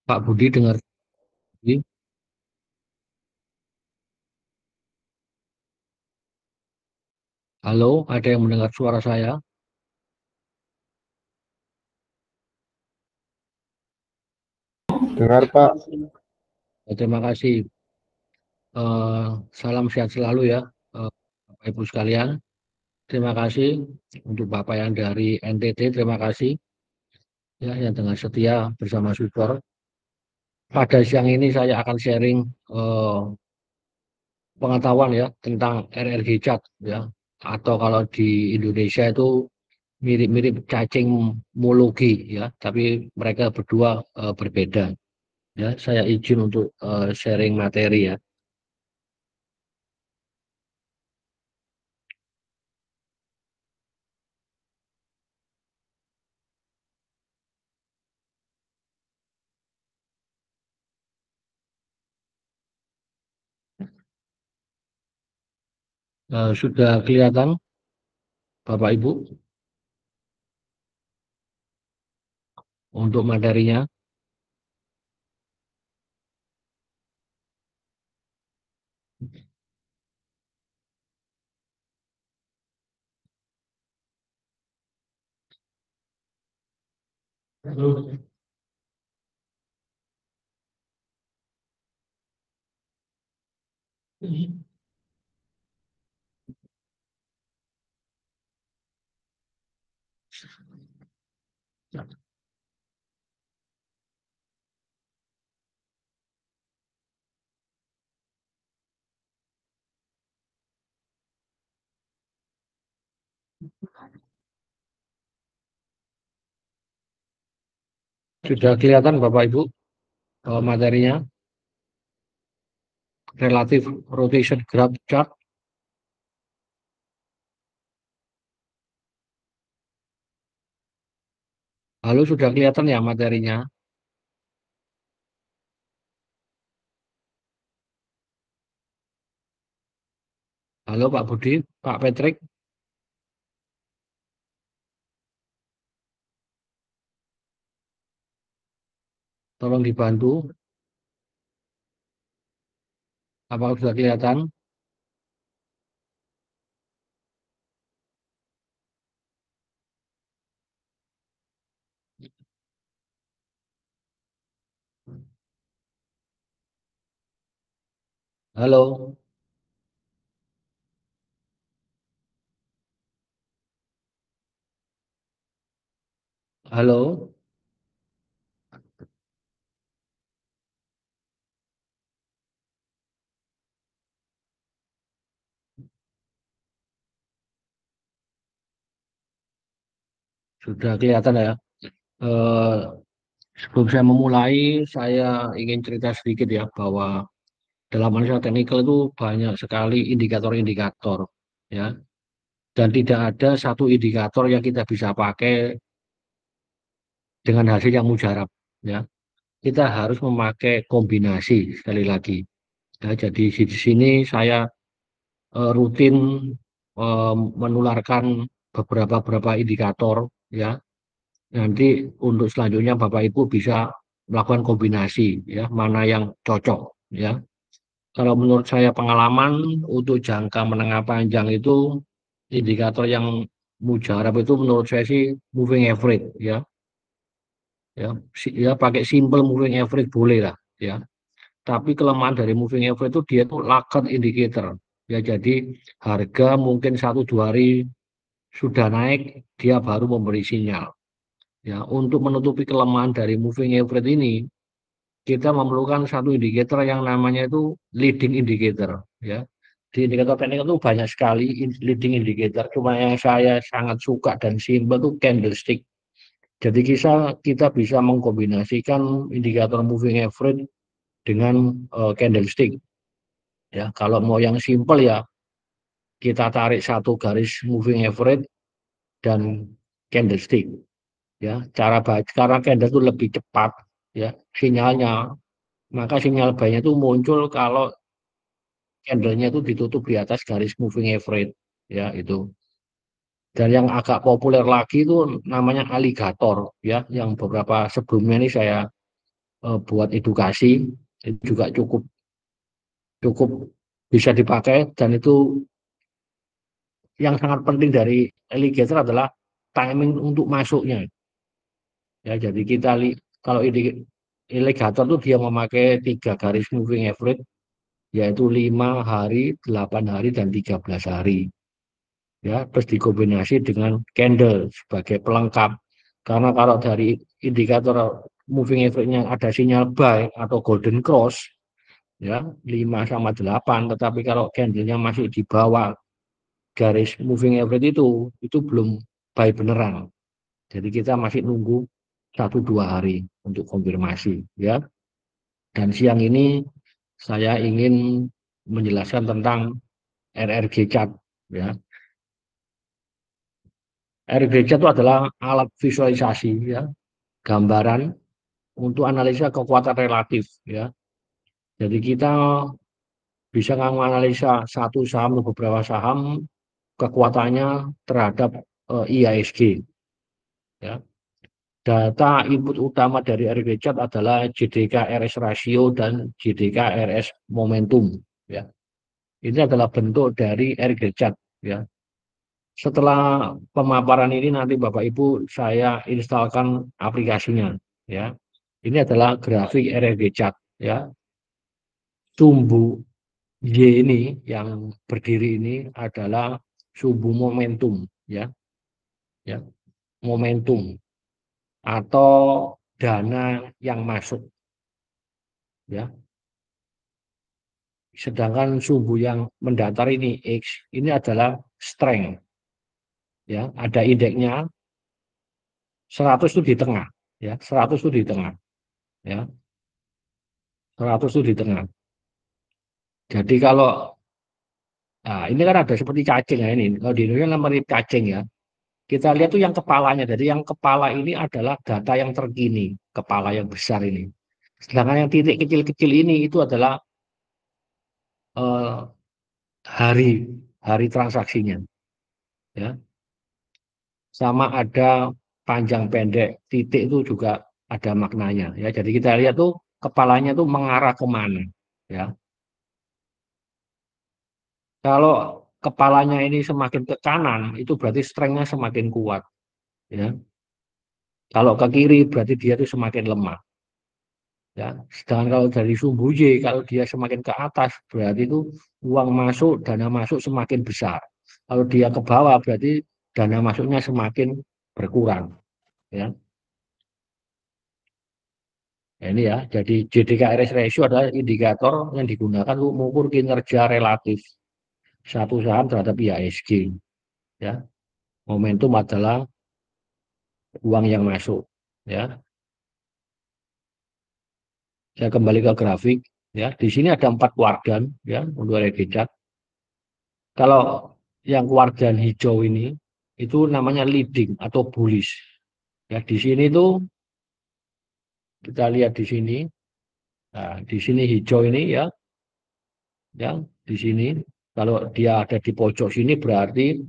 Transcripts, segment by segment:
Pak Budi dengar. Halo, ada yang mendengar suara saya? Dengar Pak. Terima kasih. Eh, Salam sehat selalu ya, Bapak Ibu sekalian. Terima kasih untuk Bapak yang dari NTT. Terima kasih ya yang dengan setia bersama Sudor. Pada siang ini saya akan sharing eh, pengetahuan ya tentang RRG Chat ya, atau kalau di Indonesia itu mirip-mirip cacing mologi ya, tapi mereka berdua berbeda. Ya, saya izin untuk sharing materi ya. Sudah kelihatan Bapak Ibu untuk materinya. Sudah kelihatan Bapak Ibu materinya, relative rotation graph chart. Halo, sudah kelihatan ya materinya? Halo Pak Budi, Pak Patrick, tolong dibantu. Apakah sudah kelihatan? Halo, halo, sudah kelihatan ya. Eh, Sebelum saya memulai, saya ingin cerita sedikit ya bahwa dalam analisa teknikal itu banyak sekali indikator-indikator ya, dan tidak ada satu indikator yang kita bisa pakai dengan hasil yang mujarab ya. Kita harus memakai kombinasi sekali lagi ya. Jadi di sini saya rutin menularkan beberapa indikator ya. Nanti untuk selanjutnya Bapak Ibu bisa melakukan kombinasi ya, mana yang cocok ya. Kalau menurut saya pengalaman untuk jangka menengah panjang itu indikator yang mujarab itu menurut saya sih moving average ya. Ya, ya pakai simple moving average boleh lah ya. Tapi kelemahan dari moving average itu dia tuh lagged indicator. Ya, jadi harga mungkin 1 2 hari sudah naik, dia baru memberi sinyal. Ya, untuk menutupi kelemahan dari moving average ini, kita memerlukan satu indikator yang namanya itu leading indicator. Ya, di indikator teknik itu banyak sekali leading indicator. Cuma yang saya sangat suka dan simple itu candlestick. Jadi kita bisa mengkombinasikan indikator moving average dengan candlestick. Ya, kalau mau yang simple ya kita tarik satu garis moving average dan candlestick. Ya, karena candle itu lebih cepat ya sinyalnya. Maka sinyal buy-nya itu muncul kalau candlenya itu ditutup di atas garis moving average ya itu. Dan yang agak populer lagi itu namanya alligator ya, yang beberapa sebelumnya ini saya buat edukasi itu juga cukup cukup bisa dipakai, dan itu yang sangat penting dari alligator adalah timing untuk masuknya. Ya, jadi kita kalau alligator tuh dia memakai 3 garis moving average, yaitu 5 hari, 8 hari, dan 13 hari. Ya, terus dikombinasi dengan candle sebagai pelengkap. Karena kalau dari indikator moving average-nya ada sinyal buy atau golden cross, ya 5 sama 8, tetapi kalau candlenya masih di bawah garis moving average itu belum buy beneran. Jadi kita masih nunggu 1-2 hari untuk konfirmasi, ya. Dan siang ini saya ingin menjelaskan tentang RRG chart, ya. RRG chart itu adalah alat visualisasi, ya, gambaran untuk analisa kekuatan relatif, ya. Jadi kita bisa menganalisa satu saham atau beberapa saham kekuatannya terhadap IHSG, ya. Data input utama dari RRG chart adalah JDK RS ratio dan JDK RS momentum, ya. Ini adalah bentuk dari RRG chart, ya. Setelah pemaparan ini nanti Bapak Ibu saya instalkan aplikasinya, ya. Ini adalah grafik RRG chart, ya. Sumbu Y ini yang berdiri ini adalah sumbu momentum, ya, ya, momentum atau dana yang masuk, ya. Sedangkan sumbu yang mendatar ini X ini adalah strength, ya. Ada indeksnya 100 itu di tengah, ya. 100 itu di tengah, ya. 100 itu di tengah. Jadi kalau nah, ini kan ada seperti cacing ya ini. Kalau di Indonesia namanya cacing, ya. Kita lihat tuh yang kepalanya. Jadi yang kepala ini adalah data yang terkini, kepala yang besar ini. Sedangkan yang titik kecil-kecil ini itu adalah eh, hari hari transaksinya, ya. Sama ada panjang pendek titik itu juga ada maknanya, ya. Jadi kita lihat tuh kepalanya tuh mengarah kemana, ya. Kalau kepalanya ini semakin ke kanan itu berarti strength-nya semakin kuat, ya. Kalau ke kiri berarti dia itu semakin lemah, ya. Sedangkan kalau dari sumbu Y, kalau dia semakin ke atas berarti itu uang masuk, dana masuk semakin besar. Kalau dia ke bawah berarti dana masuknya semakin berkurang, ya. Nah, ini, ya. Jadi JDKRS ratio adalah indikator yang digunakan untuk mengukur kinerja relatif satu saham terhadap IHSG, ya. Momentum adalah uang yang masuk, ya. Saya kembali ke grafik, ya. Di sini ada 4 kuadran, ya, untuk RGCAT. Kalau yang kuadran hijau ini itu namanya leading atau bullish. Ya, di sini tuh kita lihat di sini. Nah, di sini hijau ini, ya, ya, di sini kalau dia ada di pojok sini berarti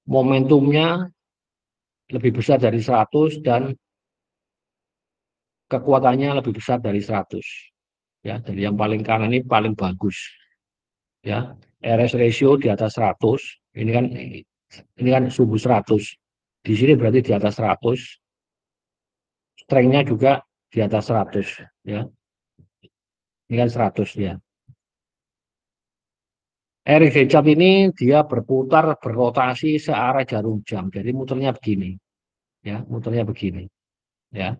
momentumnya lebih besar dari 100 dan kekuatannya lebih besar dari 100. Ya, jadi yang paling kanan ini paling bagus, ya. RS ratio di atas 100. Ini kan subuh 100. Di sini berarti di atas 100. Strength-nya juga di atas 100, ya. Ini kan 100, ya. Eric Hecap ini dia berputar berrotasi searah jarum jam. Jadi muternya begini, ya, muternya begini, ya.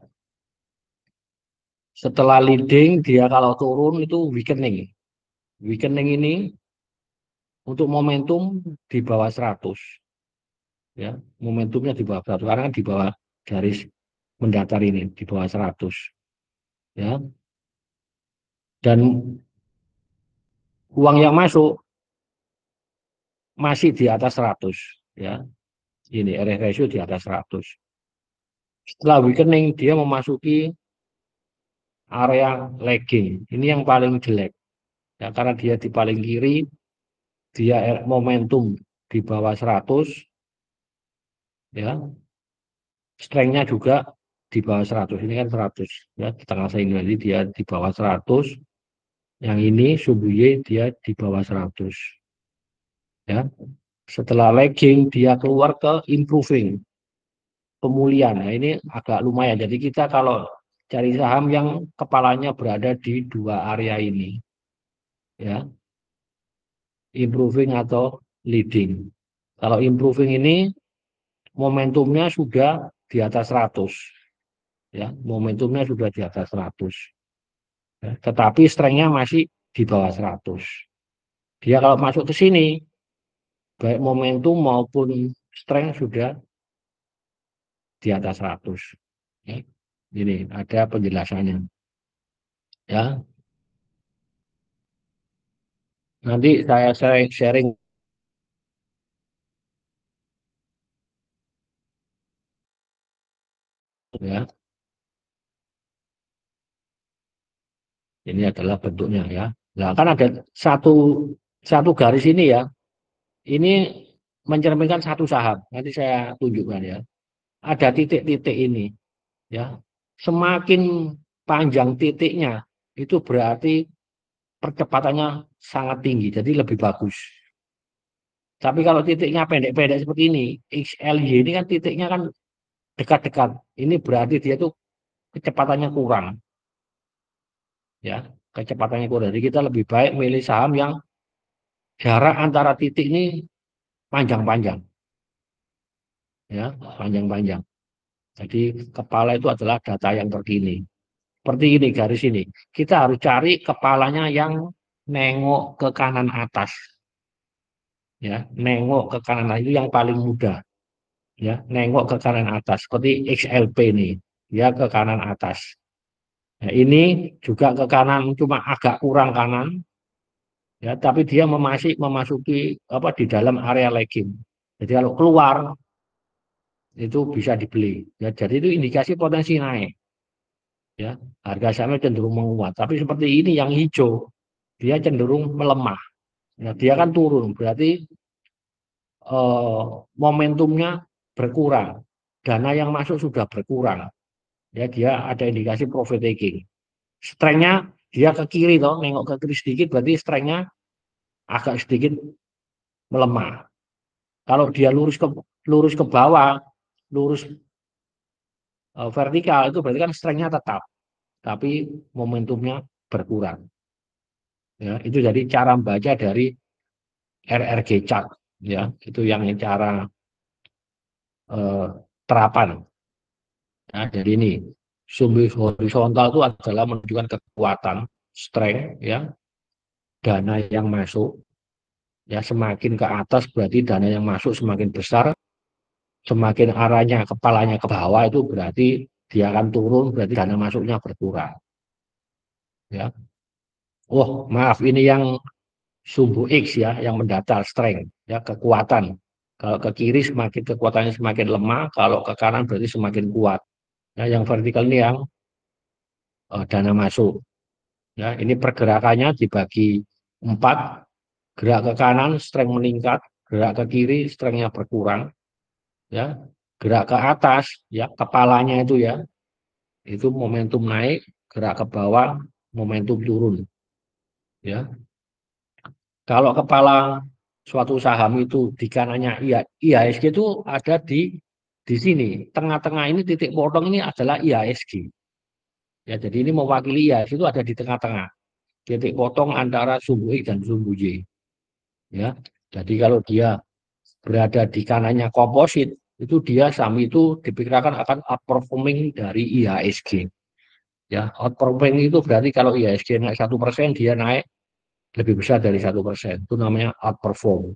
Setelah leading dia kalau turun itu weakening. Weakening ini untuk momentum di bawah 100, ya. Momentumnya di bawah 100 karena kan di bawah garis mendatar ini di bawah 100, ya. Dan uang yang masuk masih di atas 100, ya. Ini RS ratio di atas 100. Setelah weakening dia memasuki area lagging. Ini yang paling jelek, ya, karena dia di paling kiri, dia momentum di bawah 100, ya. Strength-nya juga di bawah 100, ini kan 100 ya, di tengah sini nanti dia di bawah 100, yang ini sumbu Y dia di bawah 100 ya. Setelah lagging dia keluar ke improving, pemulihan. Nah, ini agak lumayan. Jadi kita kalau cari saham yang kepalanya berada di dua area ini ya, improving atau leading. Kalau improving ini momentumnya sudah di atas 100 ya, momentumnya sudah di atas 100 ya, tetapi strength-nya masih di bawah 100. Dia kalau masuk ke sini baik momentum maupun strength sudah di atas 100 ya. Ini ada penjelasannya ya. Nanti saya sharing ya. Ini adalah bentuknya ya. Nah, kan ada satu satu garis ini ya. Ini mencerminkan satu saham. Nanti saya tunjukkan ya. Ada titik-titik ini ya. Semakin panjang titiknya itu berarti percepatannya sangat tinggi, jadi lebih bagus. Tapi kalau titiknya pendek-pendek seperti ini, XLY ini kan titiknya kan dekat-dekat. Ini berarti dia tuh kecepatannya kurang ya. Kecepatannya kurang. Jadi kita lebih baik milih saham yang jarak antara titik ini panjang-panjang ya, panjang-panjang. Jadi kepala itu adalah data yang terkini. Seperti ini garis ini. Kita harus cari kepalanya yang nengok ke kanan atas. Ya, nengok ke kanan atas itu yang paling mudah. Ya, nengok ke kanan atas seperti XLP ini. Ya, ke kanan atas. Nah, ini juga ke kanan cuma agak kurang kanan ya, tapi dia memasuki apa di dalam area lagging. Jadi kalau keluar itu bisa dibeli. Ya, jadi itu indikasi potensi naik. Ya, harga sahamnya cenderung menguat. Tapi seperti ini yang hijau, dia cenderung melemah. Nah, dia kan turun, berarti momentumnya berkurang. Dana yang masuk sudah berkurang. Ya, dia ada indikasi profit taking. Strength-nya dia ke kiri toh, nengok ke kiri sedikit, berarti strength-nya agak sedikit melemah. Kalau dia lurus ke bawah, lurus vertikal itu berarti kan strength-nya tetap, tapi momentumnya berkurang. Ya, itu jadi cara membaca dari RRG chart ya, itu yang cara eh, terapan. Nah, jadi ini sumbu horizontal itu adalah menunjukkan kekuatan, strength ya, dana yang masuk ya, semakin ke atas berarti dana yang masuk semakin besar, semakin arahnya kepalanya ke bawah itu berarti dia akan turun, berarti dana masuknya berkurang ya. Oh, maaf ini yang sumbu X ya, yang mendatar strength ya, kekuatan. Kalau ke kiri semakin kekuatannya semakin lemah, kalau ke kanan berarti semakin kuat. Ya, yang vertikal ini yang dana masuk. Ya, ini pergerakannya dibagi 4, gerak ke kanan strength meningkat, gerak ke kiri strengthnya berkurang, ya, gerak ke atas ya kepalanya itu ya, itu momentum naik, gerak ke bawah momentum turun. Ya, kalau kepala suatu saham itu di kanannya IHSG itu ada di sini, tengah-tengah ini titik potong ini adalah IHSG. Ya, jadi ini mewakili IHSG itu ada di tengah-tengah, titik potong antara sumbu X dan sumbu Y. Ya, jadi kalau dia berada di kanannya komposit, itu dia saham itu diperkirakan akan outperforming dari IHSG. Ya, outperforming itu berarti kalau IHSG naik 1%, dia naik lebih besar dari 1%. Itu namanya outperform.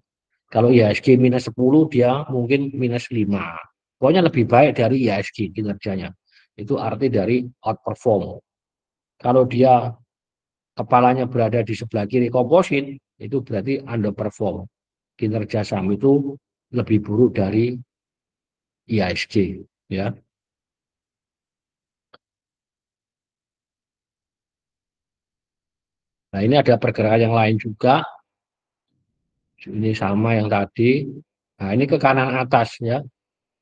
Kalau IHSG minus 10, dia mungkin minus 5. Pokoknya lebih baik dari IHSG kinerjanya. Itu arti dari outperform. Kalau dia kepalanya berada di sebelah kiri komposit, itu berarti underperform. Kinerja saham itu lebih buruk dari IHSG. Ya. Nah, ini ada pergerakan yang lain juga. Ini sama yang tadi. Nah, ini ke kanan atas ya.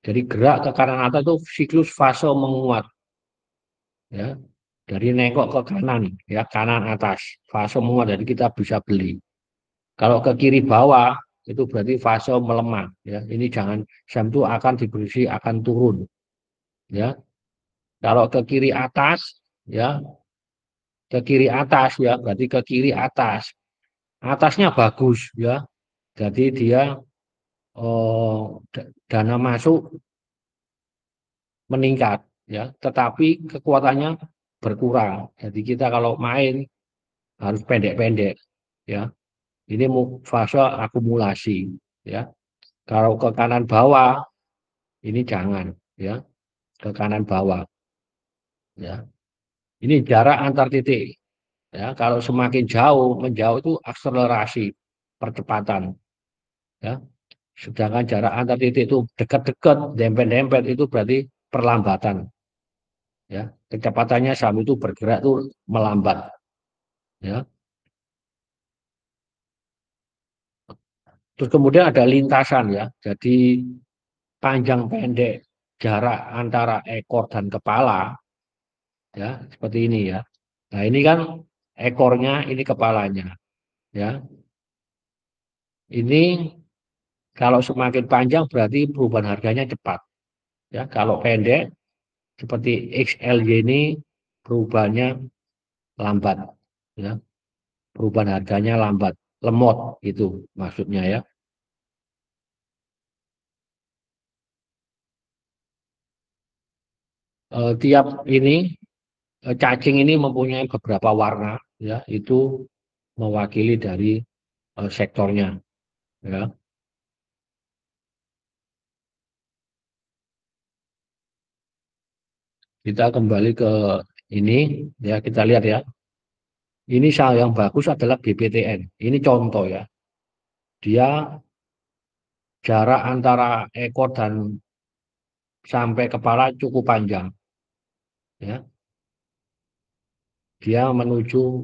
Jadi gerak ke kanan atas itu siklus fase menguat. ya. Dari nengok ke kanan, ya kanan atas, fase semua, jadi kita bisa beli. Kalau ke kiri bawah, itu berarti fase melemah, ya. Ini jangan, saham itu akan diprediksi akan turun, ya. Kalau ke kiri atas, ya, ke kiri atas, ya, berarti ke kiri atas. Atasnya bagus, ya. Jadi dia dana masuk meningkat, ya, tetapi kekuatannya berkurang. Jadi kita kalau main harus pendek-pendek, ya. Ini fase akumulasi, ya. Kalau ke kanan bawah ini jangan, ya, ke kanan bawah, ya. Ini jarak antar titik, ya. Kalau semakin jauh menjauh itu akselerasi percepatan, ya. Sedangkan jarak antar titik itu dekat-dekat, dempet-dempet itu berarti perlambatan, ya. Kecepatannya saham itu bergerak itu melambat, ya. Terus kemudian ada lintasan, ya. Jadi panjang pendek jarak antara ekor dan kepala, ya, seperti ini, ya. Nah, ini kan ekornya, ini kepalanya, ya. Ini kalau semakin panjang berarti perubahan harganya cepat, ya. Kalau pendek seperti XLY ini perubahannya lambat, ya. Perubahan harganya lambat, lemot itu maksudnya, ya. Tiap ini cacing ini mempunyai beberapa warna, ya. Itu mewakili dari sektornya, ya. Kita kembali ke ini, ya, kita lihat, ya. Ini saham yang bagus adalah BPTN. Ini contoh, ya. Dia jarak antara ekor dan sampai kepala cukup panjang, ya. Dia menuju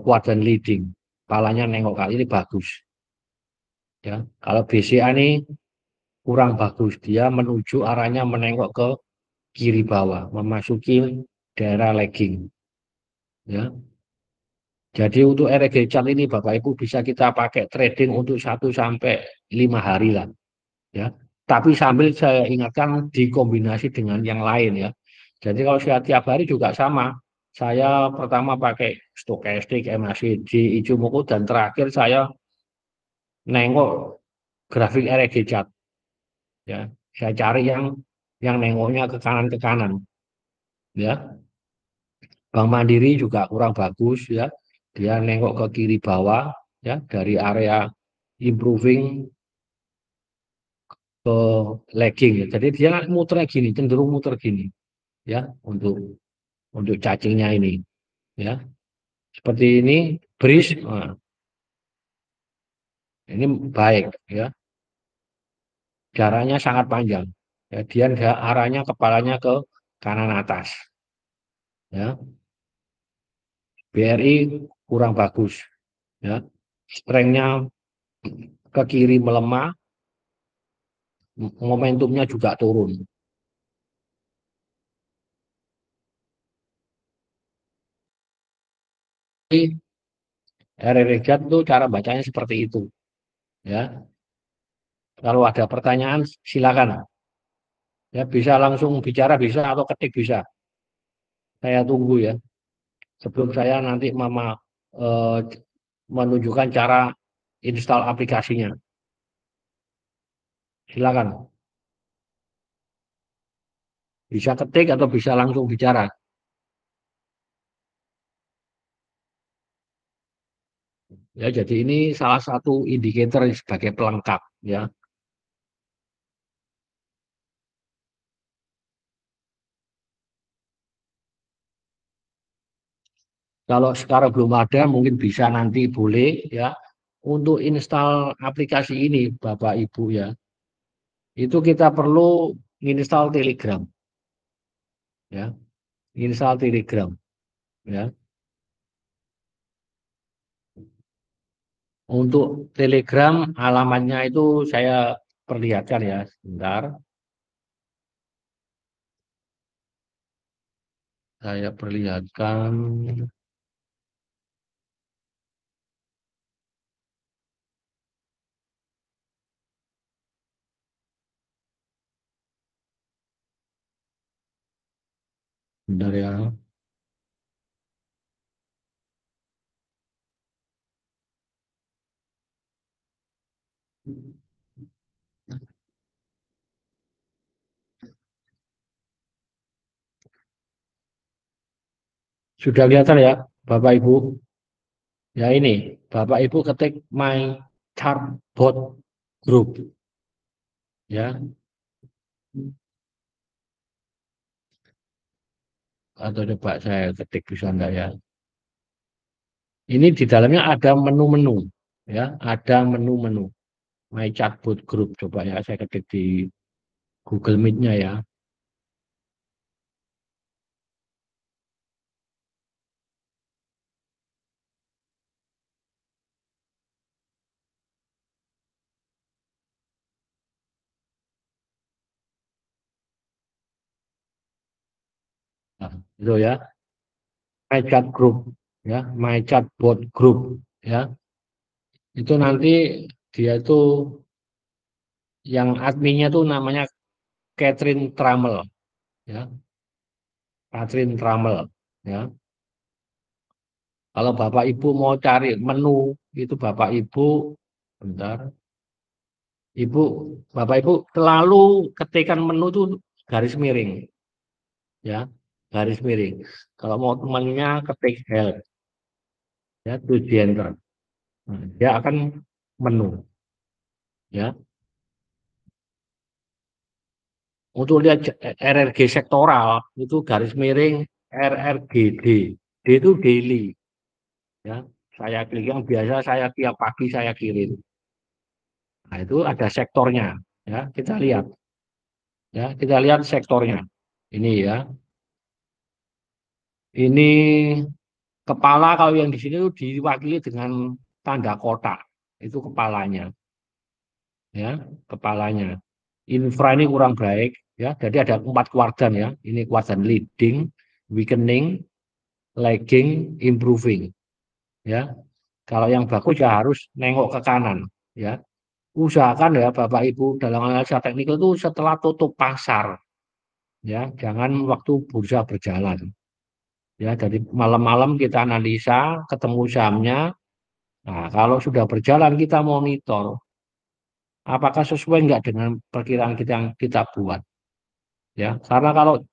quadrant leading. Kepalanya nengok kali ini bagus, ya. Kalau BCA ini kurang bagus. Dia menuju arahnya menengok ke kiri bawah, memasuki daerah lagging, ya. Jadi untuk RG chart ini Bapak Ibu bisa kita pakai trading untuk 1 sampai 5 hari lah, ya. Tapi sambil saya ingatkan dikombinasi dengan yang lain, ya. Jadi kalau saya tiap hari juga sama. Saya pertama pakai stokastik, MACD, Ichimoku, dan terakhir saya nengok grafik RG chart, ya. Saya cari yang nengoknya ke kanan, ya. Bank Mandiri juga kurang bagus, ya. Dia nengok ke kiri bawah, ya, dari area improving ke lagging, ya. Jadi dia muter gini, cenderung muter gini, ya, untuk cacingnya ini, ya. Seperti ini bris, nah, ini baik, ya. Jaraknya sangat panjang, ya. Dia arahnya kepalanya ke kanan atas, ya. BRI kurang bagus, ya. Strength-nya ke kiri melemah, momentumnya juga turun. RRJ itu cara bacanya seperti itu, ya. Kalau ada pertanyaan silakan, ya, bisa langsung bicara bisa atau ketik bisa. Saya tunggu, ya. Sebelum saya nanti Mama eh, menunjukkan cara install aplikasinya. Silakan. Bisa ketik atau bisa langsung bicara. Ya, jadi ini salah satu indikator sebagai pelengkap, ya. Kalau sekarang belum ada, mungkin bisa nanti boleh, ya. Untuk install aplikasi ini, Bapak Ibu, ya, itu kita perlu install Telegram, ya. Install Telegram, ya. Untuk Telegram alamatnya itu saya perlihatkan, ya, sebentar. Saya perlihatkan. Bentar ya. Sudah kelihatan ya, Bapak Ibu? Ya ini, Bapak Ibu ketik my chartbot group ya, atau coba saya ketik bisa enggak ya? Ini di dalamnya ada menu-menu ya, ada menu-menu my chatbot group. Coba ya saya ketik di Google Meet-nya ya. Nah, itu ya, my chat group ya, my chatbot group ya. Itu nanti dia itu yang adminnya tuh namanya Catherine Trammell ya, Catherine Trammell ya. Kalau Bapak Ibu mau cari menu itu Bapak Ibu, bentar, Ibu, Bapak Ibu selalu ketikkan menu itu garis miring, ya, garis miring. Kalau mau temannya ketik help, ya, to enter. Nah, dia akan menu, ya. Untuk lihat RRG sektoral itu garis miring RRGD, D itu daily, ya. Saya klik yang biasa saya tiap pagi saya kirim. Nah, itu ada sektornya, ya. Kita lihat. Ya, kita lihat sektornya. Ini ya. Ini kepala kalau yang di sini itu diwakili dengan tanda kotak. Itu kepalanya, ya, kepalanya. Infra ini kurang baik, ya. Jadi ada 4 kuadran ya. Ini kuadran leading, weakening, lagging, improving, ya. Kalau yang bagus ya harus nengok ke kanan, ya. Usahakan ya Bapak Ibu dalam analisa teknikal itu setelah tutup pasar, ya, jangan waktu bursa berjalan. Ya, dari malam-malam kita analisa, ketemu sahamnya. Nah, kalau sudah berjalan kita monitor, apakah sesuai enggak dengan perkiraan kita yang kita buat. Ya, karena kalau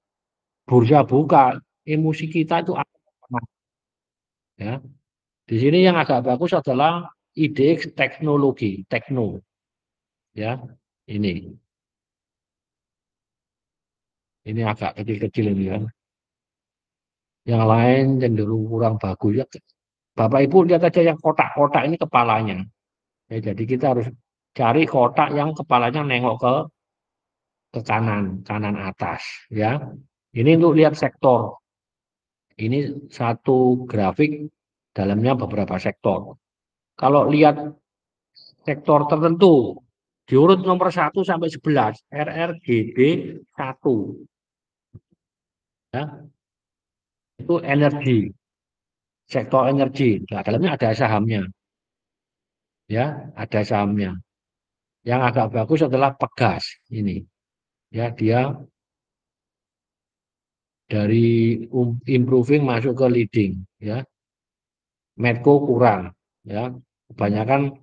bursa buka, emosi kita itu akan kemana, ya. Di sini yang agak bagus adalah IDX teknologi, tekno, ya. Ini agak kecil-kecil ini kan. Yang lain cenderung kurang bagus ya. Bapak Ibu lihat aja yang kotak-kotak ini kepalanya. Ya, jadi kita harus cari kotak yang kepalanya nengok ke kanan, kanan atas ya. Ini untuk lihat sektor. Ini satu grafik dalamnya beberapa sektor. Kalau lihat sektor tertentu diurut nomor 1 sampai 11 RRGB 1 ya, itu energi, sektor energi. Nah, dalamnya ada sahamnya ya, ada sahamnya. Yang agak bagus adalah Pegas ini. Ya, dia dari improving masuk ke leading ya. Medco kurang ya, kebanyakan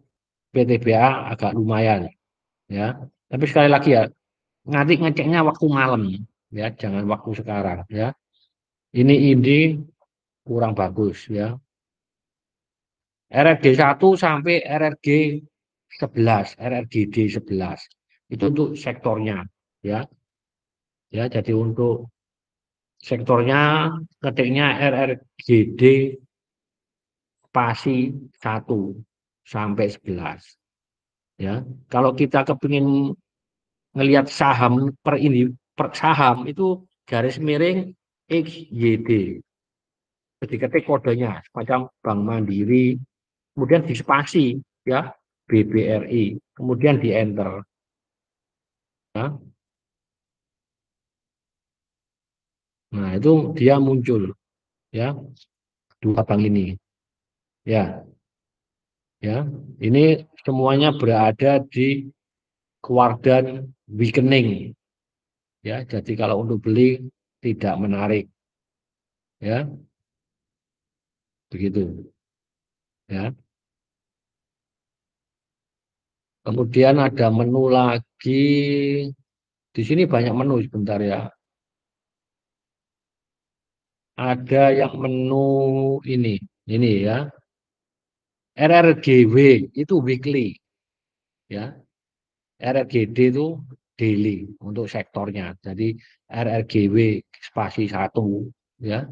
PTBA agak lumayan ya. Tapi sekali lagi ya, nanti ngeceknya waktu malam ya, jangan waktu sekarang ya. Ini kurang bagus ya. RRG 1 sampai RRG 11, RRGD 11 itu untuk sektornya ya. Ya, jadi untuk sektornya ketiknya RRGD spasi 1 sampai 11 ya. Kalau kita kepingin ngelihat saham per ini per saham itu garis miring XYD. Diketik kodenya semacam Bank Mandiri, kemudian di spasi ya BBRI, kemudian di enter ya. Nah, itu dia muncul ya dua bank ini. Ya, ya. Ini semuanya berada di kuadran weakening ya. Jadi kalau untuk beli tidak menarik ya, begitu ya. Kemudian ada menu lagi. Di sini banyak menu sebentar ya. Ada yang menu ini, ini ya. RRGW itu weekly ya. RRGD itu daily untuk sektornya. Jadi RRGW spasi satu ya.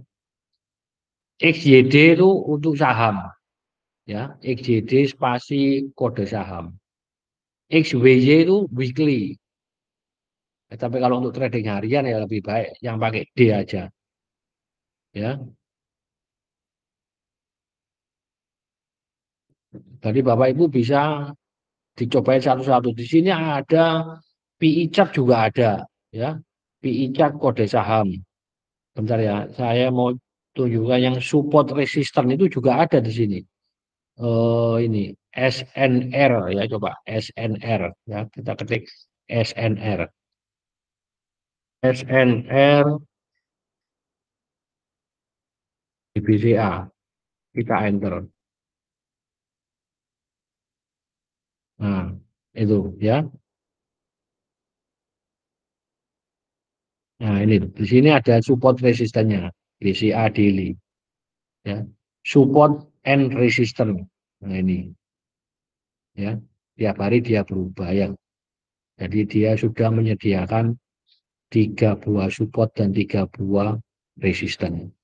XYD itu untuk saham ya. XYD spasi kode saham. XWY itu weekly. Tapi kalau untuk trading harian ya lebih baik yang pakai D aja ya. Jadi Bapak Ibu bisa dicobain satu-satu. Di sini ada PI chart juga ada ya. PI chart kode saham. Bentar ya, saya mau tunjukkan yang support resisten itu juga ada di sini. Ini SNR ya, coba SNR ya, kita ketik SNR. SNR di BCA, kita enter. Nah, itu ya. Nah, ini di sini ada support resistennya, BCA daily ya. Support and resistance. Nah, ini ya. Tiap hari dia berubah ya. Jadi dia sudah menyediakan tiga buah support dan tiga buah resisten.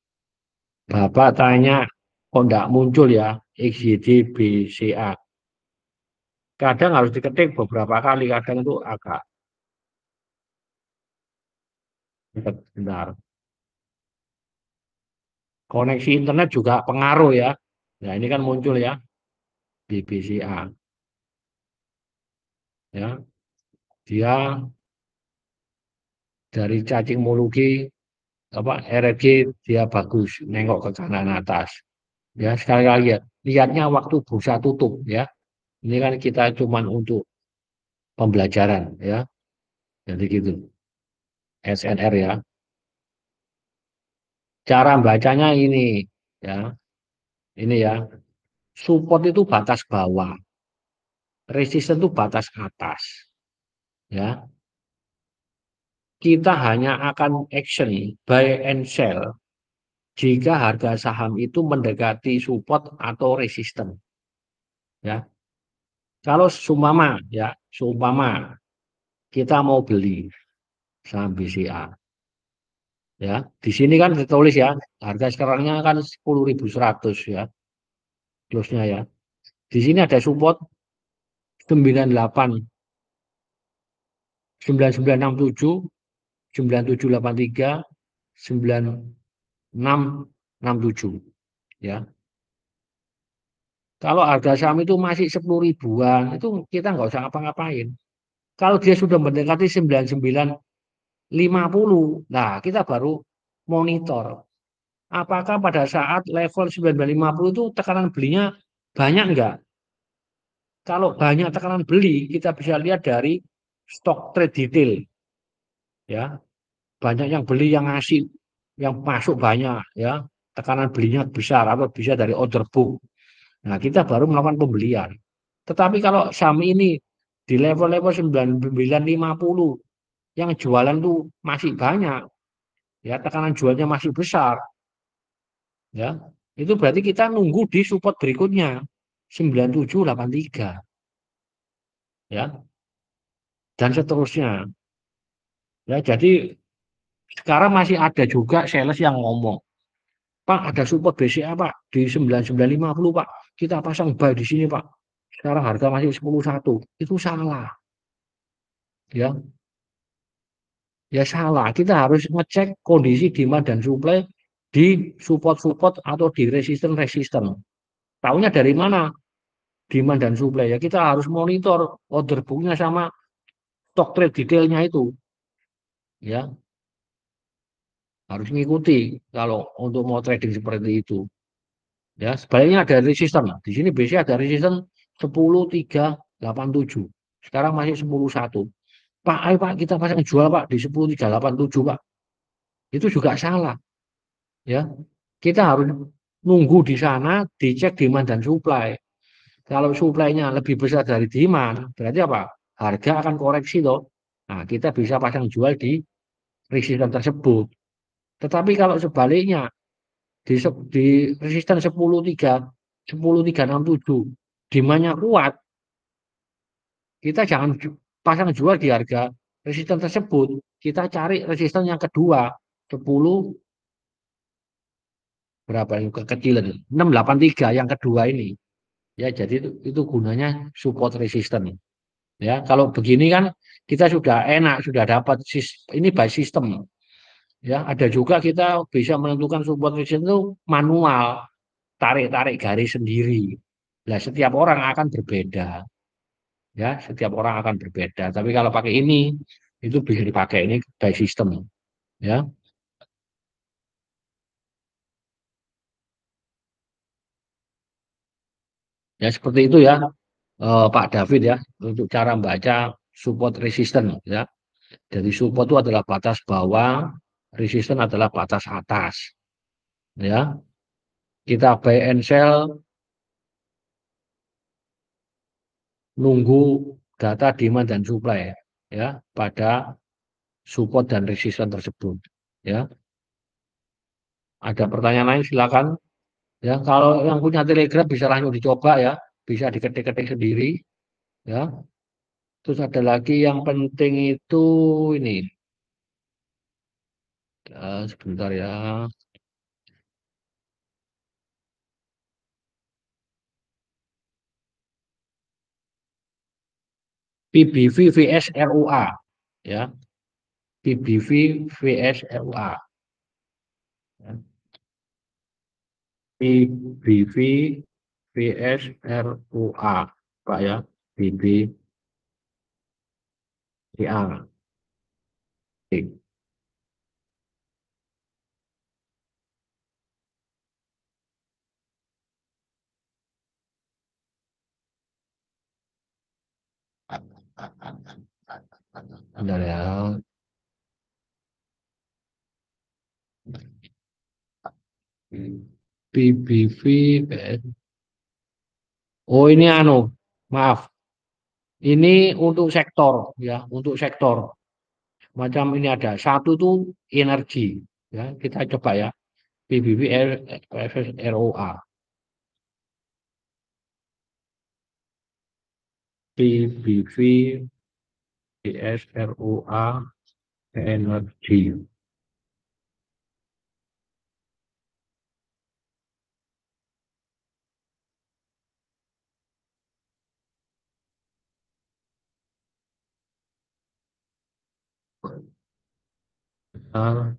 Bapak tanya, kok enggak muncul ya XYD BCA? Kadang harus diketik beberapa kali, kadang itu agak benar. Koneksi internet juga pengaruh ya. Nah, ini kan muncul ya BBCA ya. Dia dari cacing muluki apa RRG dia bagus, nengok ke kanan atas. Ya, sekali lagi ya, lihatnya waktu bursa tutup ya. Ini kan kita cuman untuk pembelajaran ya. Jadi gitu. SNR ya. Cara bacanya ini ya. Ini ya. Support itu batas bawah, resisten itu batas atas ya. Kita hanya akan action buy and sell jika harga saham itu mendekati support atau resisten ya. Kalau seumpama ya, seumpama kita mau beli saham BCA ya. Di sini kan ditulis ya, harga sekarangnya kan 10.100 ya, close-nya ya. Di sini ada support 98 9967 9783 9667 ya. Kalau harga saham itu masih 10 ribuan, itu kita nggak usah ngapa-ngapain. Kalau dia sudah mendekati 9950, nah kita baru monitor. Apakah pada saat level 9950 itu tekanan belinya banyak enggak? Kalau banyak tekanan beli, kita bisa lihat dari stock trade detail. Ya, banyak yang beli yang ngasih, yang masuk banyak, ya, tekanan belinya besar atau bisa dari order book. Nah, kita baru melakukan pembelian. Tetapi kalau saham ini di level-level 9950 yang jualan tuh masih banyak, ya, tekanan jualnya masih besar, ya. Itu berarti kita nunggu di support berikutnya 9783, ya, dan seterusnya. Ya, jadi sekarang masih ada juga sales yang ngomong, Pak, ada support BCA, Pak, di 9950, Pak. Kita pasang buy di sini, Pak. Sekarang harga masih 10.1. Itu salah, ya. Ya salah. Kita harus ngecek kondisi demand dan supply di support-support atau di resisten-resisten. Tahunya dari mana demand dan supply? Ya kita harus monitor order booknya sama stock trade detailnya itu, ya. harus mengikuti kalau untuk mau trading seperti itu. Ya, sebaliknya ada resisten. Di sini biasanya ada resisten 10.387. Sekarang masih 10.1. Pak, ayo Pak, kita pasang jual Pak di 10.387 Pak. Itu juga salah. Ya, kita harus nunggu di sana, dicek demand dan supply. Kalau supply-nya lebih besar dari demand, berarti apa? Harga akan koreksi loh. Nah, kita bisa pasang jual di resisten tersebut. Tetapi kalau sebaliknya di resisten 10.367, demandnya kuat, kita jangan pasang jual di harga resisten tersebut. Kita cari resisten yang kedua, 10 berapa yang kekecilan, 683 yang kedua ini. Ya, jadi itu gunanya support resisten. Ya, kalau begini kan kita sudah enak, sudah dapat ini by system. Ya, ada juga kita bisa menentukan support resisten itu manual, tarik-tarik garis sendiri. Nah, setiap orang akan berbeda. Ya, setiap orang akan berbeda. Tapi kalau pakai ini, itu bisa dipakai ini by system. Ya, ya seperti itu ya, Pak David ya, untuk cara membaca support resisten ya. Jadi support itu adalah batas bawah, resisten adalah batas atas. Ya, kita buy and sell, nunggu data demand dan supply ya pada support dan resisten tersebut. Ya, ada pertanyaan lain silakan. Ya, kalau yang punya Telegram bisa langsung dicoba ya, bisa diketik-ketik sendiri. Ya, terus ada lagi yang penting itu ini, sebentar ya, PBV vs RUA. Ya, PBV vs RUA. Ya. PBV vs RUA, Pak ya, BBVA. Bentar ya. PBV. Oh ini anu, maaf. Ini untuk sektor ya, untuk sektor. Macam ini ada satu tuh energi ya. Kita coba ya. PBB versus ROA. PBV vs ROA energi. Bentar,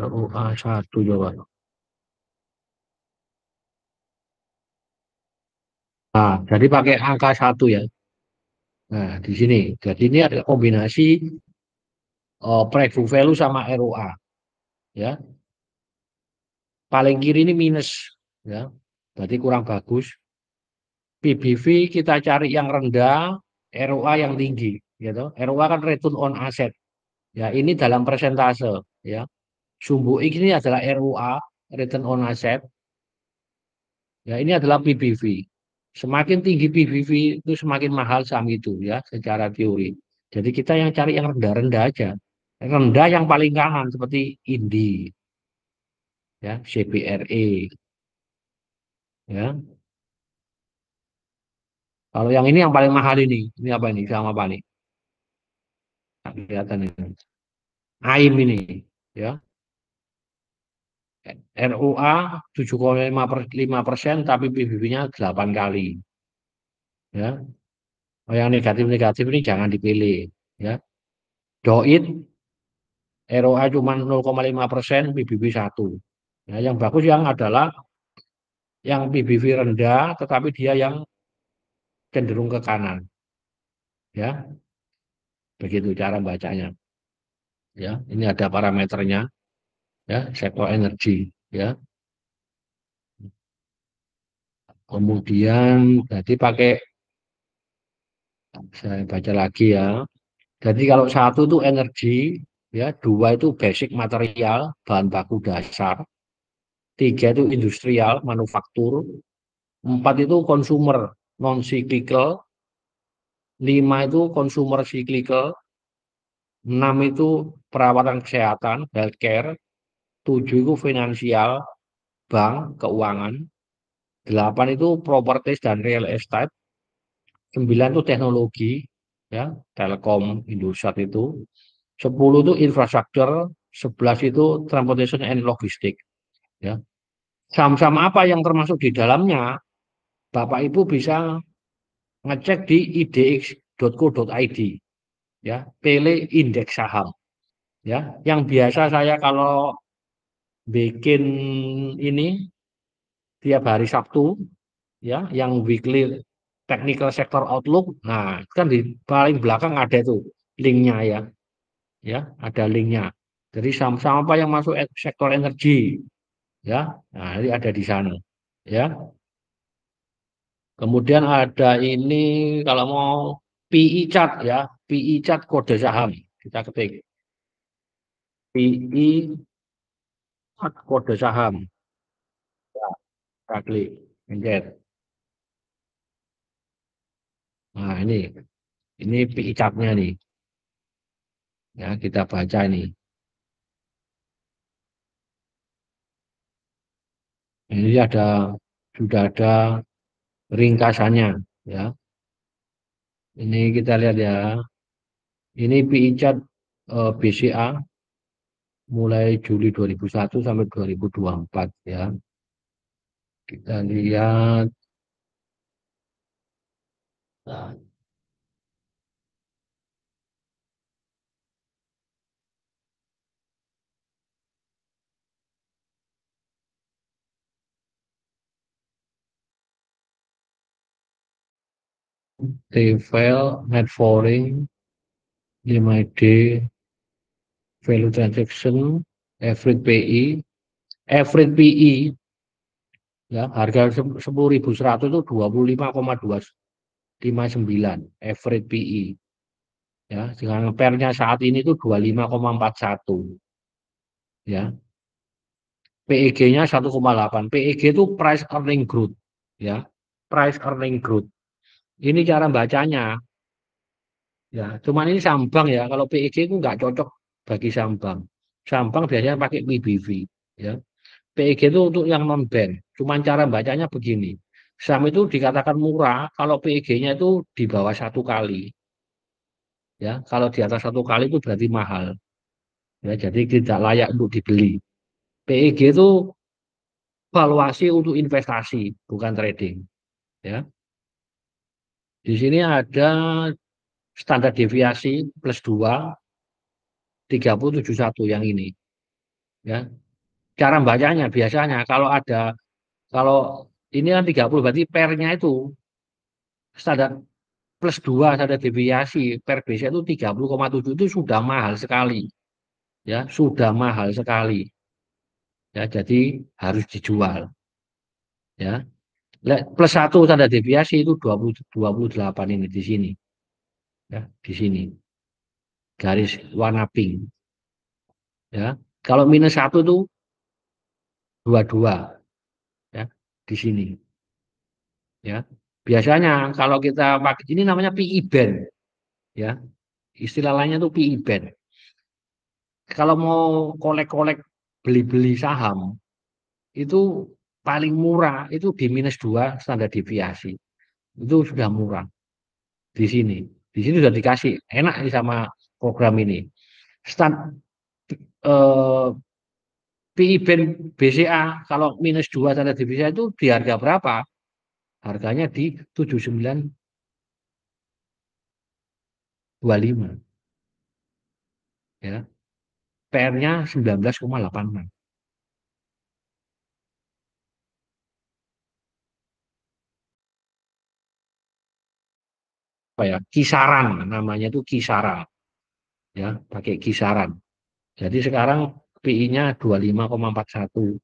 ROA satu coba. Nah, jadi pakai angka satu ya. Nah, di sini. Jadi ini ada kombinasi price to value sama ROA. Ya, paling kiri ini minus. Ya, berarti kurang bagus. PBV kita cari yang rendah, ROA yang tinggi. Gitu. ROA kan return on asset. Ya, ini dalam persentase. Ya, sumbu X ini adalah ROA, return on asset. Ya, ini adalah PBV. Semakin tinggi PBV itu semakin mahal saham itu ya secara teori. Jadi kita yang cari yang rendah-rendah aja. Rendah yang paling kanan seperti INDI ya, CBRE ya. Kalau yang ini yang paling mahal ini. Ini apa ini? Sama apa nih? Nah, kelihatan ini. AIM ini ya. ROA 7,5% tapi PBV-nya 8 kali ya. Oh, yang negatif-negatif ini jangan dipilih ya. Doit ROA cuma 0,5%, PBB 1. Ya, yang bagus yang adalah yang PBB rendah, tetapi dia yang cenderung ke kanan. Ya, begitu cara bacanya. ya. Ini ada parameternya, ya, sektor energi, ya. Kemudian jadi pakai, saya baca lagi ya. Jadi kalau satu itu energi, ya, dua itu basic material, bahan baku dasar, tiga itu industrial, manufaktur, empat itu consumer, non cyclical, lima itu consumer cyclical, enam itu perawatan kesehatan, healthcare, tujuh itu finansial, bank, keuangan, delapan itu properties dan real estate, sembilan itu teknologi, ya, Telkom, Indosat itu, 10 itu infrastruktur, 11 itu transportation and logistik, ya. Saham-saham apa yang termasuk di dalamnya? Bapak Ibu bisa ngecek di idx.co.id, ya, pilih indeks saham, ya. Yang biasa saya kalau bikin ini tiap hari Sabtu, ya, yang weekly technical sector outlook. Nah, kan di paling belakang ada itu linknya, ya, ya, ada linknya. Jadi saham-saham apa yang masuk sektor energi, ya. Nah, ini ada di sana, ya. Kemudian ada ini, kalau mau PI chart, ya, PI chart kode saham, kita ketik PI chart kode saham, ya, kita klik enter. Nah, ini PI chartnya nih, ya, kita baca ini. Ini sudah ada ringkasannya, ya. Ini kita lihat ya. Ini PI chart BCA mulai Juli 2001 sampai 2024, ya. Kita lihat, nah, TVL, net foreign, 5D, value transaction, average PI, average PI, ya, harga 10.100 itu 25,259 average PI, ya, dengan pernya saat ini itu 25,41, ya. PEG-nya 1,8. PEG itu price earning growth, ya. Price earning growth. Ini cara bacanya, ya. Cuman ini sambang, ya. Kalau PEG itu nggak cocok bagi sambang. Sambang biasanya pakai PBV, ya. PEG itu untuk yang non bank. Cuman cara bacanya begini. Saham itu dikatakan murah kalau PEG-nya itu di bawah 1 kali, ya. Kalau di atas 1 kali itu berarti mahal, ya. Jadi tidak layak untuk dibeli. PEG itu valuasi untuk investasi, bukan trading, ya. Di sini ada standar deviasi plus 2, 3071 yang ini, ya. Cara bacanya biasanya kalau ini kan 30 berarti pernya itu standar plus 2 standar deviasi per base itu 30,7 itu sudah mahal sekali, ya, sudah mahal sekali, ya, jadi harus dijual, ya. Plus 1 standar deviasi itu 28 ini di sini, ya, di sini garis warna pink, ya. Kalau minus 1 itu 22, ya, di sini, ya. Biasanya kalau kita pakai ini namanya PE band, ya. Istilah lainnya itu PE band. Kalau mau kolek-kolek beli-beli saham itu paling murah itu di minus 2 standar deviasi. Itu sudah murah di sini. Di sini sudah dikasih enak nih sama program ini. Stand eh, PI band BCA kalau minus 2 standar deviasi itu di harga berapa? Harganya di 7925, ya. PR-nya 19,86. Apa ya? Kisaran namanya itu kisaran, ya, pakai kisaran. Jadi sekarang PI-nya 25,41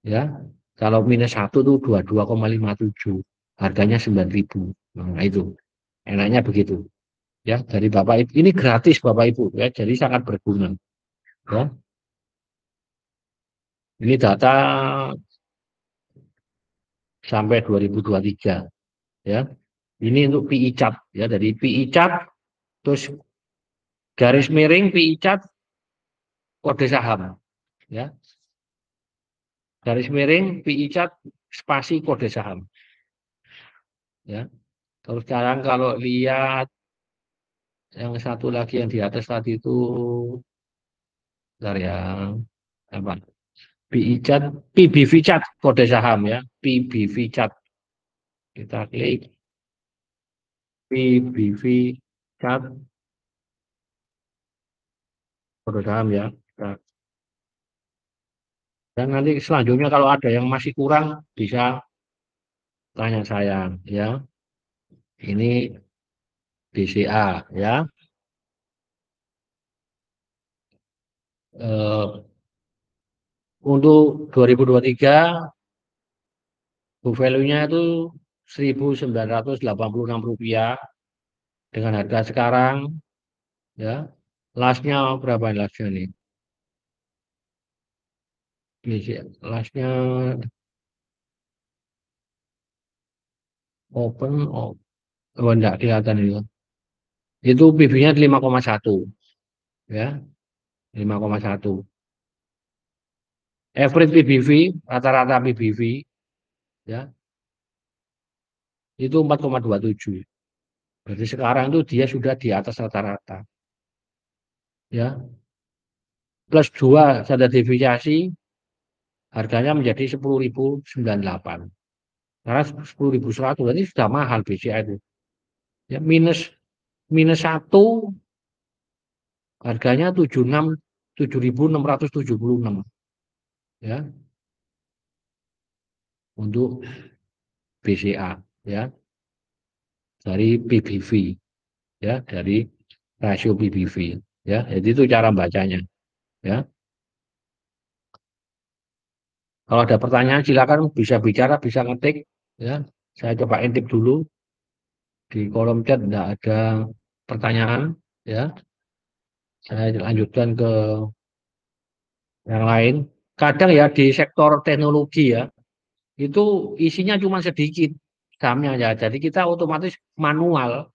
ya. Kalau minus 1 tuh 22,57. Harganya 9.000. Nah, itu. Enaknya begitu. Ya, dari Bapak Ibu. Ini gratis Bapak Ibu ya. Jadi sangat berguna. Ya. Ini data sampai 2023 ya. Ini untuk PI cat ya. Dari PI cat terus garis miring PI cat kode saham ya. Garis miring PI cat spasi kode saham ya. Terus sekarang kalau lihat yang satu lagi yang di atas tadi itu, bentar ya, apa? PI cat, PBV cat kode saham ya, PBV cat. Kita klik PBV cat kode saham ya. Nah, dan nanti selanjutnya kalau ada yang masih kurang bisa tanya saya ya. Ini BCA ya. Untuk 2023 book value-nya itu Rp1.986 dengan harga sekarang ya. Lastnya berapa lastnya nih? Ini sih lastnya open, oh, oh enggak kelihatan itu. Itu PB-nya 5,1 ya, 5,1. Average PBV, rata-rata PBV ya, itu 4,27. Berarti sekarang itu dia sudah di atas rata-rata ya. Plus 2 standar deviasi harganya menjadi 10.098. Karena 10.100 berarti sudah mahal BCA itu. Ya, minus minus 1 harganya 7.676 ya untuk BCA ya dari PBV ya dari rasio PBV ya. Jadi itu cara bacanya ya. Kalau ada pertanyaan silakan bisa bicara, bisa ngetik ya. Saya coba intip dulu di kolom chat tidak ada pertanyaan ya. Saya lanjutkan ke yang lain. Kadang ya di sektor teknologi ya itu isinya cuma sedikit sahamnya ya. Jadi kita otomatis manual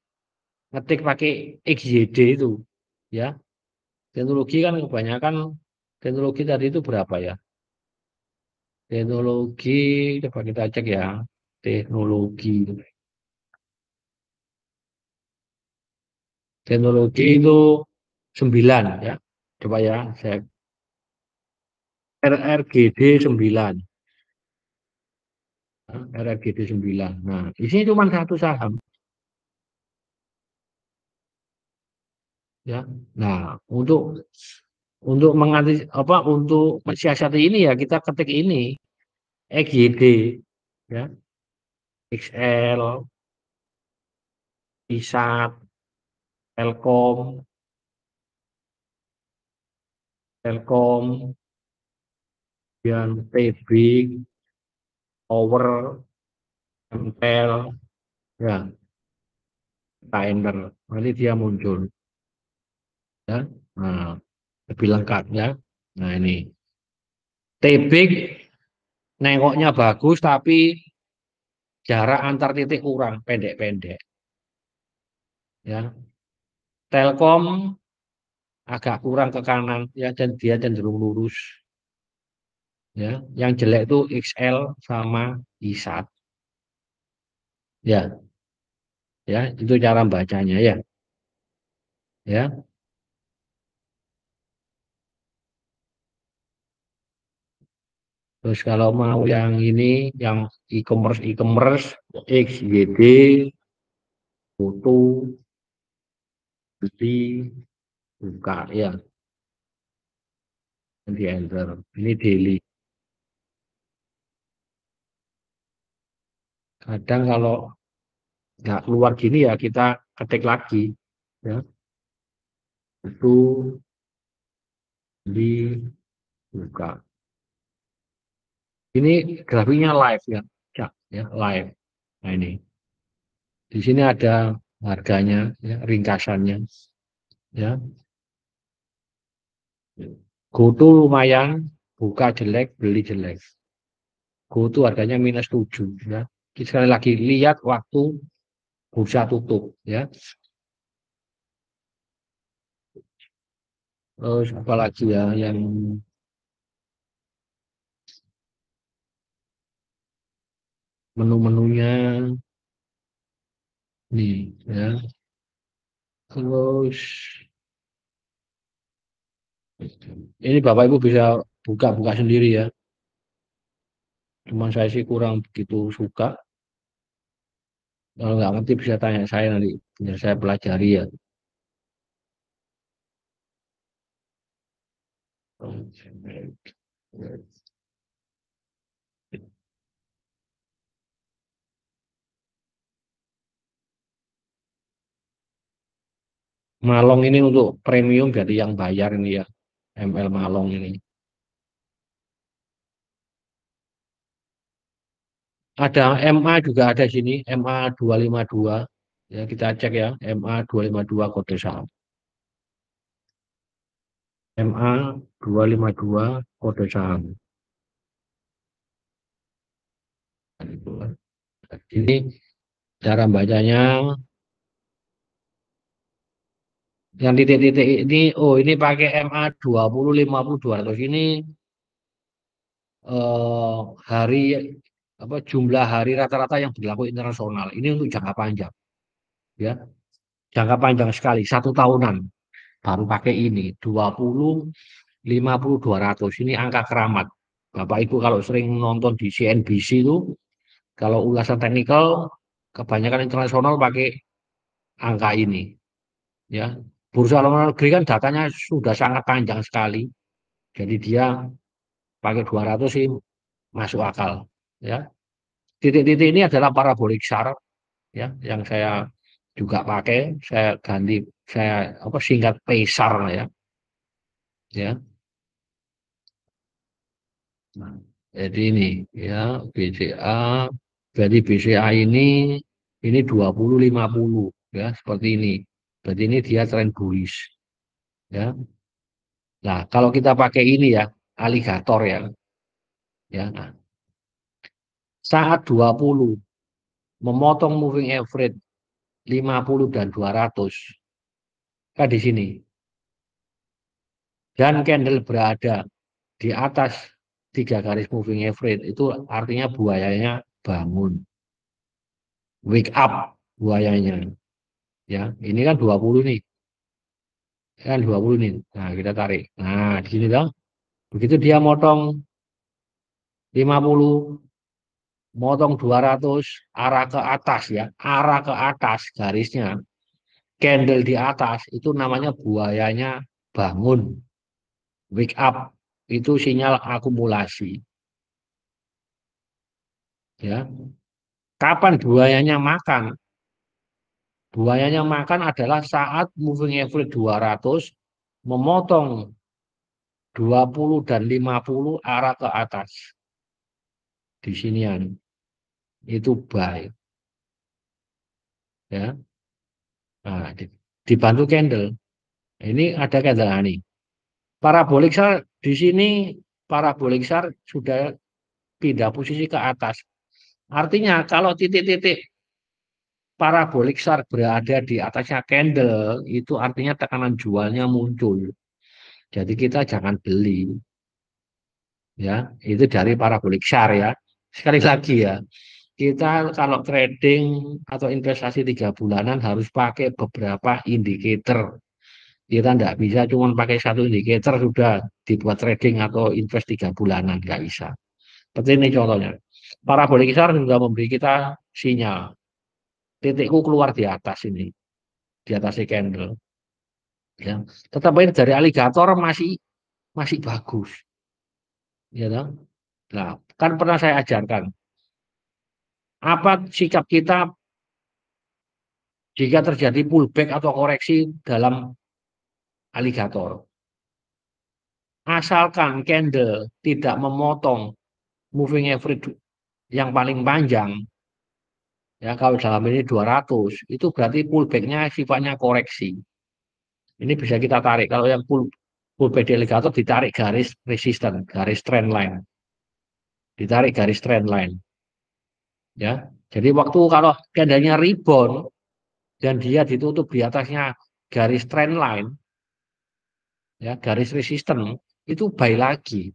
ngetik pakai XYD itu ya. Teknologi kan kebanyakan teknologi tadi itu berapa ya? Teknologi coba kita cek ya. Teknologi. Teknologi itu 9 ya. Coba ya, saya RRGD 9. RRGD 9. Nah, isinya cuma satu saham ya. Nah, untuk mengantis apa untuk mensiasati ini ya kita ketik ini EGD ya, XL, ISAT, Telkom, Telkom, dan TB, Power, Entel, ya, Timer. Nanti dia muncul ya. Nah, lebih lengkap ya. Nah, ini TB nengoknya bagus tapi jarak antar titik kurang, pendek-pendek ya. Telkom agak kurang ke kanan ya dan dia cenderung lurus ya. Yang jelek itu XL sama ISAT ya. Ya, itu cara bacanya ya. Ya. Terus kalau mau yang ini yang e-commerce XYD, foto, beli, buka ya, di enter. Ini daily. Kadang kalau nggak keluar gini ya kita ketik lagi ya. Itu Di buka. Ini grafiknya live ya, Cak, ya live. Nah ini, di sini ada harganya, ya, ringkasannya, ya. GoTo lumayan, buka jelek, beli jelek. GoTo harganya -7, ya. Sekali lagi lihat waktu bursa tutup, ya. Terus apalagi ya yang menu-menunya nih, ya. Terus ini Bapak Ibu bisa buka-buka sendiri ya. Cuman saya sih kurang begitu suka. Kalau nggak ngerti bisa tanya saya nanti. Biar saya pelajari ya. Malong ini untuk premium jadi yang bayar ini ya. ML Malong ini. Ada MA juga ada sini. MA 252. Ya kita cek ya. MA 252 kode saham. MA 252 kode saham. Ini cara bacanya. Yang titik-titik ini, oh ini pakai MA 20, 50, 200 ini hari apa jumlah hari rata-rata yang berlaku internasional. Ini untuk jangka panjang, ya. Jangka panjang sekali, 1 tahunan baru pakai ini 20, 50, 200. Ini angka keramat. Bapak Ibu kalau sering nonton di CNBC itu, kalau ulasan teknikal kebanyakan internasional pakai angka ini, ya. Bursa luar negeri kan datanya sudah sangat panjang sekali. Jadi dia pakai 200 sih masuk akal, ya. Titik-titik ini adalah parabolik SAR, ya, yang saya juga pakai. Saya ganti, saya apa singkat PSAR ya, ya. Nah, jadi ini ya BCA, jadi BCA ini 20, 50 ya seperti ini. Berarti ini dia tren bullish, ya. Nah, kalau kita pakai ini ya aligator ya, ya. Nah, saat 20 memotong moving average 50 dan 200 kan di sini, dan candle berada di atas 3 garis moving average, itu artinya buayanya bangun, wake up buayanya, ya. Ini kan 20 nih, kan 20 nih. Nah kita tarik, nah di sini dong, begitu dia motong 50, motong 200, arah ke atas ya, arah ke atas garisnya, candle di atas, itu namanya buayanya bangun, wake up. Itu sinyal akumulasi, ya. Kapan buayanya makan? Buayanya makan adalah saat moving average 200 memotong 20 dan 50 arah ke atas. Di sinian itu buy, ya. Nah, dibantu candle. Ini ada candle nih. Parabolik SAR di sini, parabolik SAR sudah pindah posisi ke atas. Artinya kalau titik-titik parabolik SAR berada di atasnya candle, itu artinya tekanan jualnya muncul. Jadi kita jangan beli, ya. Itu dari parabolik SAR ya. Sekali lagi ya, kita kalau trading atau investasi 3 bulanan harus pakai beberapa indikator. Kita tidak bisa cuma pakai satu indikator sudah dibuat trading atau invest 3 bulanan, nggak bisa. Seperti ini contohnya. Parabolik SAR sudah memberi kita sinyal. Titikku keluar di atas ini, di atas candle. Ya. Tetapi dari aligator masih masih bagus, ya toh? Nah, kan pernah saya ajarkan apa sikap kita jika terjadi pullback atau koreksi dalam aligator. asalkan candle tidak memotong moving average yang paling panjang, ya kalau dalam ini 200, itu berarti pullback-nya sifatnya koreksi. Ini bisa kita tarik. Kalau yang pullback di alligator ditarik garis resisten, garis trend line, ditarik garis trend line, ya. Jadi waktu kalau candlenya rebound dan dia ditutup di atasnya garis trend line, ya garis resisten, itu buy lagi.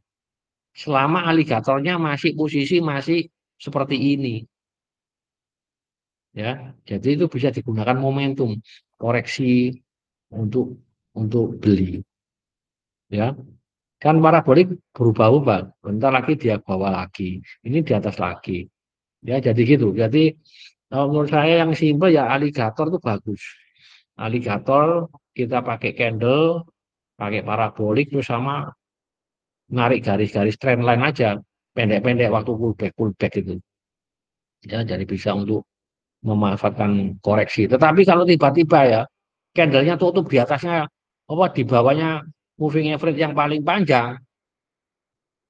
Selama aligatornya masih posisi masih seperti ini, ya. Jadi itu bisa digunakan momentum koreksi untuk beli, ya. Kan parabolik berubah-ubah, bentar lagi dia bawa lagi, ini di atas lagi, ya. Jadi gitu. Jadi menurut saya yang simpel ya aligator itu bagus. Aligator kita pakai candle, pakai parabolik, terus sama narik garis-garis trend line aja, pendek-pendek waktu pullback itu, ya. Jadi bisa untuk memanfaatkan koreksi. Tetapi kalau tiba-tiba ya candlenya tutup di atasnya apa di bawahnya moving average yang paling panjang.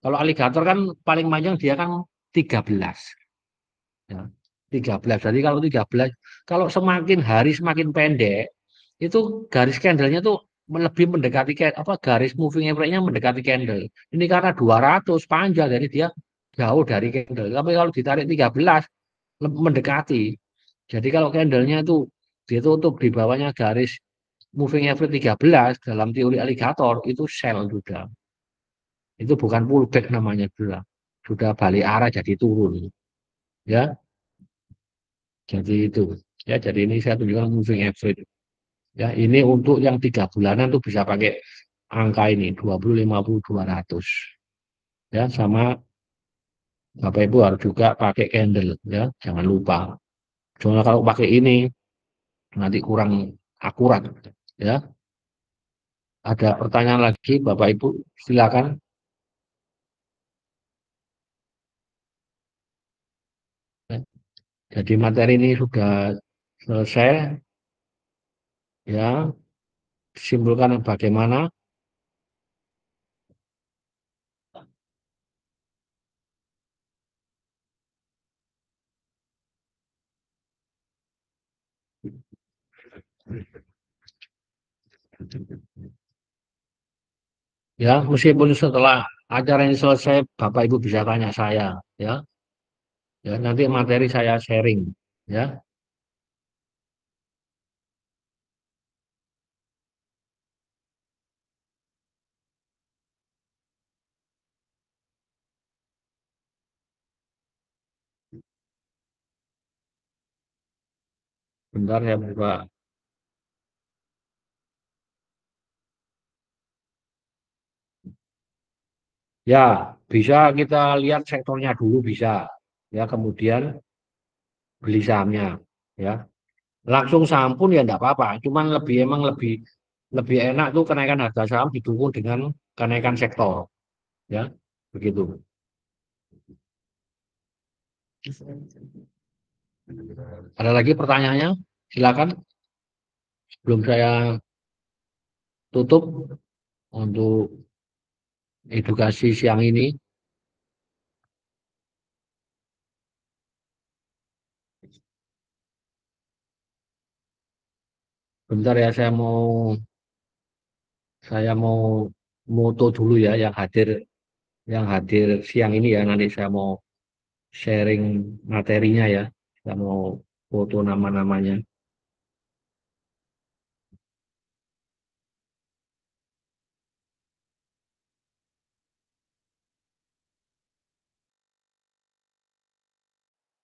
Kalau aligator kan paling panjang dia kan 13. Ya. 13. Jadi kalau 13, kalau semakin hari semakin pendek, itu garis candlenya tuh lebih mendekati apa garis moving average-nya mendekati candle. Ini karena 200 panjang, jadi dia jauh dari candle. Tapi kalau ditarik 13 mendekati. Jadi kalau candlenya itu ditutup di bawahnya garis moving average 13 dalam teori aligator itu sell sudah. Itu bukan pullback namanya sudah balik arah jadi turun, ya. Jadi itu, ya. Jadi ini saya tunjukkan moving average, ya. Ini untuk yang 3 bulanan tuh bisa pakai angka ini 20, 50, 200, ya. Sama Bapak Ibu harus juga pakai candle, ya. Jangan lupa. Soalnya kalau pakai ini nanti kurang akurat, ya. Ada pertanyaan lagi Bapak Ibu, silakan. Jadi materi ini sudah selesai, ya. Simpulkan bagaimana. Ya, meskipun setelah acara ini selesai, Bapak Ibu bisa tanya saya, ya. Ya, nanti materi saya sharing, ya. Bentar ya, Bapak. Ya, bisa kita lihat sektornya dulu bisa, ya. Kemudian beli sahamnya, ya. Langsung saham pun ya enggak apa-apa, cuman emang lebih lebih enak tuh kenaikan harga saham didukung dengan kenaikan sektor, ya. Begitu. Ada lagi pertanyaannya? Silakan. Sebelum saya tutup untuk edukasi siang ini. Bentar ya, saya mau moto dulu ya yang hadir siang ini, ya. Nanti saya mau sharing materinya, ya. Saya mau foto nama-namanya.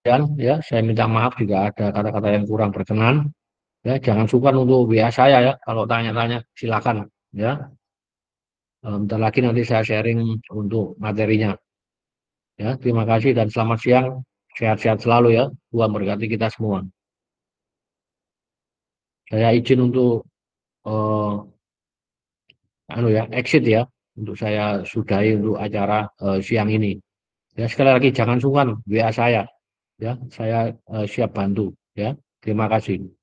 Dan ya saya minta maaf juga ada kata-kata yang kurang berkenan. Ya, jangan sungkan untuk WA saya, ya. Kalau tanya-tanya silakan, ya. Bentar lagi nanti saya sharing untuk materinya. Ya, terima kasih dan selamat siang. Sehat-sehat selalu, ya. Tuhan berkati kita semua. Saya izin untuk eh, exit, ya. Untuk saya sudahi untuk acara siang ini. Ya, sekali lagi jangan sungkan WA saya, ya. Saya siap bantu, ya. Terima kasih.